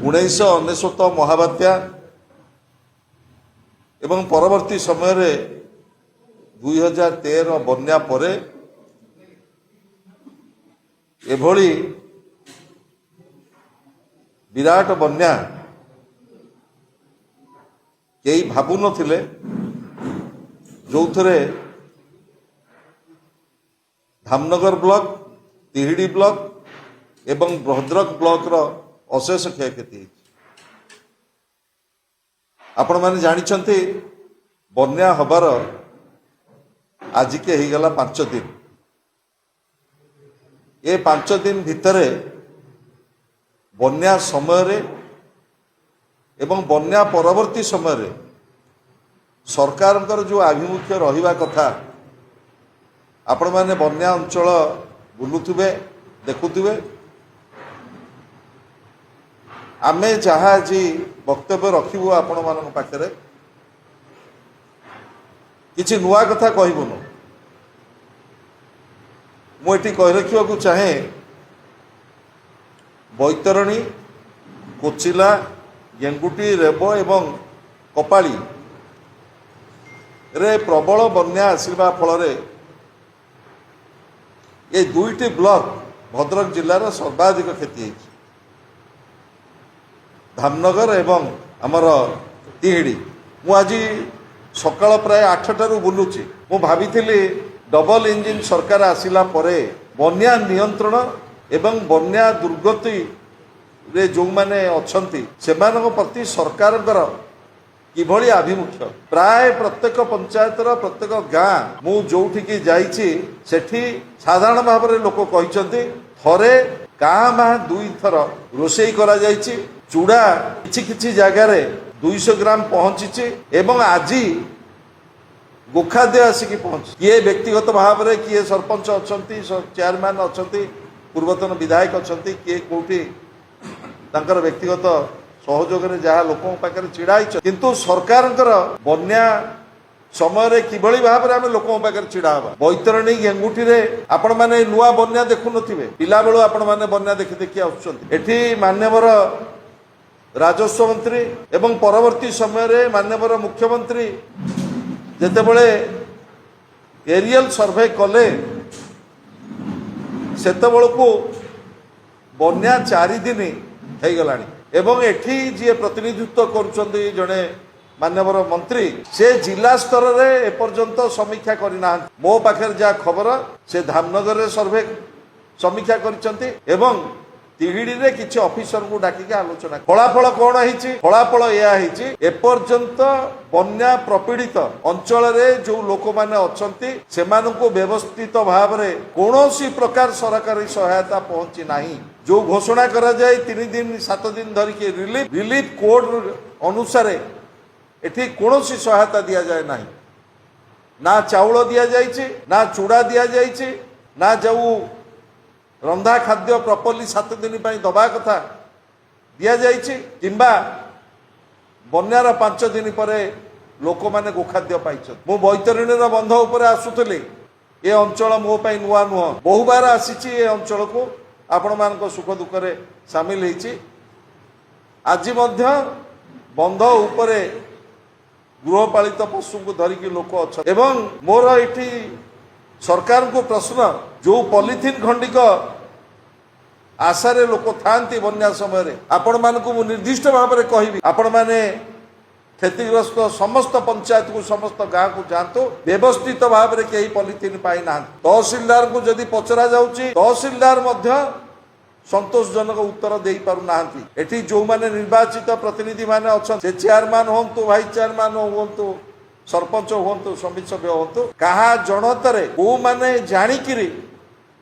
1999 महाबात्या एवं परवर्ती समय रे 2013 बन्या परे एभली विराट बन्या कई भाबु नथिले जो थे धामनगर ब्लॉक तिहिडी ब्लॉक एवं भद्रक ब्लॉक रो अशेष क्षयक्षति आपण माने जानिछन्ते बन्या हबार आज के ही गला 5 दिन ये 5 दिन भितरे बन्या समय रे एवं बन्या परवर्ती समय रे सरकार जो आभिमुख्य रहिबा कथा आपण माने बन्या अंचल बुलुथुबे देखुथुबे आमे जहाँ जी वक्तव्य रखिबु आपण मानक पाखरे किछि नुआ कथा कहबुनु मु एटी कहि रखिबा को चाहे बैतरणी कोचिला गेंगुटी रेबो एवं कपाली रे प्रबल बन्या आसिबा फल रे ये दुईटी ब्लॉक भद्रक जिलार सर्वाधिक क्षति है धामनगर एवं आमर तिहिडी मु आज सकाळ प्राय 8टारू बुलुची मु भाविथिली डबल इंजिन सरकार आसिला परे बन्या नियंत्रण एवं बन्या दुर्गति रे जो माने अछंती सेमानक प्रति सरकारकर किभली आभिमुख्य प्राय प्रत्येक पंचायतर प्रत्येक गाँ मु जोठिकी जाइछि सेठी साधारण भाव में लोक कहिसंती थरे काँ माह 2 थर रोषेई करा जाइछि चूड़ा किछि किछि जगह रे 200 ग्राम पहुंची एवं आज गोखाद्य आसिकी पहुंची किए व्यक्तिगत भाव में किए सरपंच अछंती चेयरमैन अछंती पूर्वतन विधायक अछंती किए कोठी तांकर व्यक्तिगत सहयोग रे जहाँ लोकों पाखे छिड़ा किंतु सरकार बन्या समय रे किभली भाव में आम लोकों पाखे छिड़ा हवा बैतरणी गेंगुटी रे आपण माने नुआ बन्या देखु नथिबे पिला बेलू आपण माने बन्या देखि देखि आउछंती एठी मान्यवर राजस्व मंत्री एवं परवर्ती समय रे मान्यवर मुख्यमंत्री जेतेबेले एरियल सर्वे कले सेतेबेलकू बन्या 4 दिन हो गलानी एवं एठी जी प्रतिनिधित्व करुछंती जड़े मान्यवर मंत्री से जिला स्तर रे एपर्यंत समीक्षा करना मो पाखे जहाँ खबर से धामनगर रे सर्वे समीक्षा करिसंती एवं तिहिडी रे किछि ऑफिसर को डाकिके आलोचना फलाफल कौन है फलाफल यह है एपर्यंत बन्या प्रपीड़ित अंचल रे जो लोक माने अछंती सेमानकु व्यवस्थित भाव रे कोनोसी प्रकार सरकारी सहायता पहुंची नाही जो घोषणा करा जाए 3 दिन 7 दिन धरिके रिलीफ कोड अनुसार एठी कोनोसी सहायता दिया जाए नाही ना चाउल दिया जाइछि ना चूड़ा दिया जाइछि ना जो रंधा खाद्य प्रॉपर्ली 7 दिन दबा कथा दिया जाइछि किंबा बन्यार 5 दिन पर लोक माने गोखाद्य पाइछ मो बैतरणीर बंध उपर आसुतले ए अंचल मो पई नुआ नुह बहु बार आसीछि ए अंचल को आपण मानक सुख दुख रे शामिल होइछि आज मध्य बंध उपर गृहपालित पशु को धरिकी लोक अच्छा एवं मोर एठी सरकार को प्रश्न जो पॉलिथिन खंडिक आशारे लोक थांती बन्या समय रे आपण मानकु मु निर्दिष्ट भाव में कहबी आपण माने क्षतिग्रस्त समस्त पंचायत को समस्त गाँ को जानतु व्यवस्थित भाव में कई पॉलिथिन पाई ना तहसीलदार को जदि पचरा जाउची तहसीलदार मध्य संतोषजनक उत्तर दे पारु नाहंती एठी जो माने निर्वाचित प्रतिनिधि माने अछन से चेयरमैन होंतु वाइस चेयरमैन होंतु सरपंच होंतु समिति सभ्य होंतु कहा जनतरे को माने जानिकिरी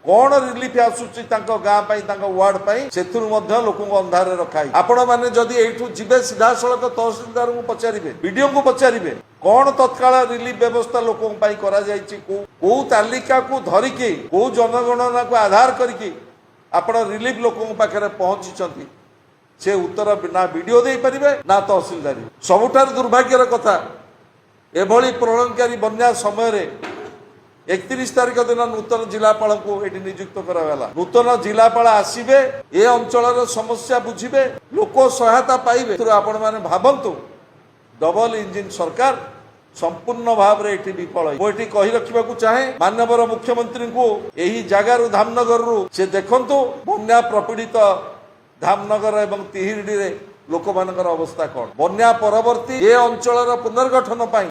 कौन रिलीफ आसुची तांको गाँ पाई तांको वार्ड पाई सेथुर मध्य लोकଙ୍କୁ अंधारे रखाई आपण माने जदि एठू जिबे सीधा सड़क तहसीलदार को पचारिबे वीडियो को पचारिबे कौन तत्काल रिलीफ व्यवस्था लोकଙ୍କ पाई करा जायछि को तालिका को धरिकी को जनगणना को आधार करिकी आपण रिलीफ लोकଙ୍କ पाखरे पहुंची से उत्तर ना वीडियो दे परिबे ना तहसीलदार सबुठार दुर्भाग्यर कथा एभली प्रलयकारी बन्या समय रे 31 तारिख दिन नूतन जिलापाल को ये नियुक्त कराला। नूतन जिलापाल आसवे ए अंचल समस्या बुझे लोक सहायता पाइबे। आपण मैंने भावतु डबल इंजिन सरकार संपूर्ण भाव में ये विफल। मुझे कही रखा चाहे माननीय मुख्यमंत्री को यही जगार धामनगर से देखु बन्या प्रपीड़ित धामनगर एवं तिहिरी लोक मान अवस्था कौन बन्या परवर्ती ए अंचल पुनर्गठन